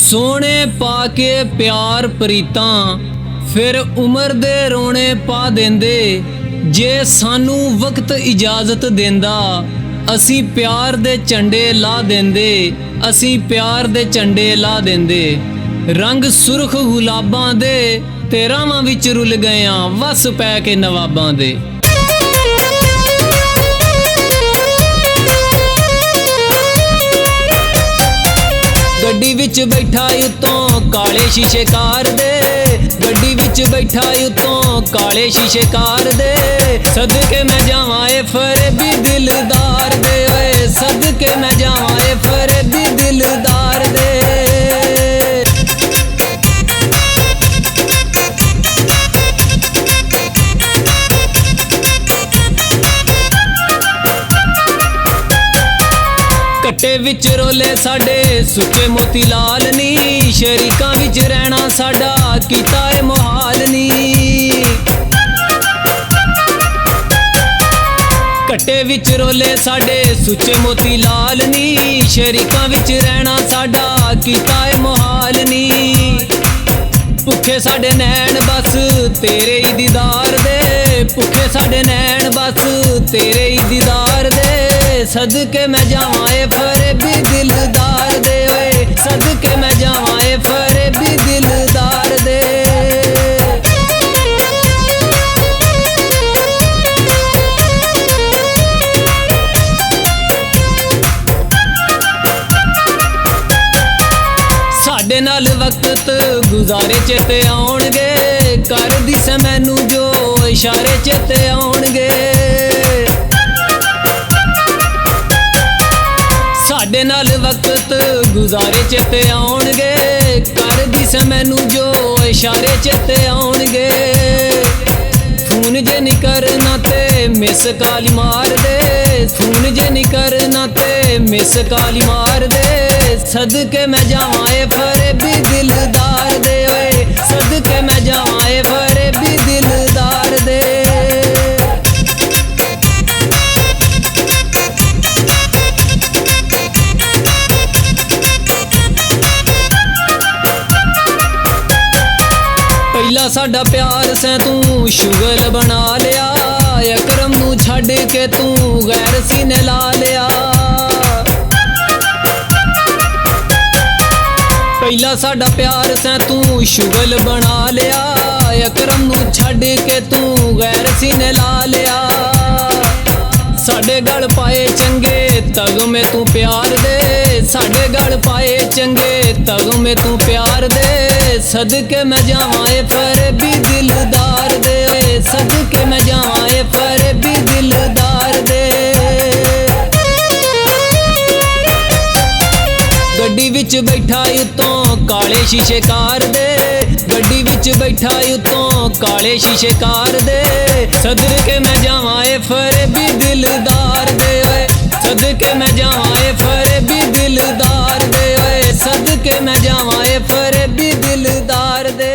सोने पाके प्यार प्रीतां फिर उम्र दे रोने पा देंदे। जे सानू वक्त इजाजत देंदा असी प्यार दे झंडे ला देंदे, असी प्यार दे झंडे ला देंदे। रंग सुर्ख गुलाबां दे ते रावां विच रुल गए वस पै के नवाबां दे। गड्डी विच बैठा उत्तों काले शीशे कार दे, गड्डी विच बैठा उत्तों काले शीशे कार दे। सदके मैं जावां ए फरेबी दिलदार दे, ओए सदके मैं जावां ए फरेबी दिलदार दे। कट्टे विच रोले साडे सुच्चे मोती लाल नी, शरीकां विच रहना साडा कीता है मुहाल नी। कट्टे विच रोले साडे सुच्चे मोती लाल नी, शरीकां विच रहना साडा कीता है मुहाल नी। भुखे साडे नैन बस तेरे ही दीदार दे, भुखे साडे नैन बस तेरे ही दीदार दे। सदके मैं जावां ए फरेबी दिलदार दे, ओए सदके मैं जावां ए फरेबी दिलदार दे। साडे नाल वक्त गुजारे चेते आउणगे, कर दिसे मैनू जो इशारे चेते आउणगे। साडे नाल वक्त गुजारे चेते आउणगे, कर दिसे मैनू जो इशारे चेते आउणगे। फोन जे नी करना ते मिस काली मार दे, फोन जे नी करना ते मिस काली मार दे। सदके मैं जावां ए फरेबी दिलदार दे, ओए सदके मैं जावां ए फरेबी दिलदार दे। पहला साडा प्यार से तू शुगल बना लिया, अकरम नू छड्ड के तू गैर सीने ला लिया। पहला साडा प्यार से तू शुगल बना लिया, अकरम नू छड्ड के तू गैर सीने ला लिया। साडे गल पाए चंगे तग में तू प्यार दे, साडे गल पाए चंगे तग में तू प्यार दे। सदके मैं जावां ए फरेबी दिलदार दे, सदके मैं जावां ए फरेबी दिलदार दे। गड्डी विच बैठा उत्तों काले शीशे कार दे, गड्डी विच बैठा उत्तों काले शीशे कार दे। सदके मैं जावां ए फरेबी दिलदार दे, सदके मैं जावां ए फरेबी दिलदार दे, सदके मैं जावां ए फरेबी दिलदार दे।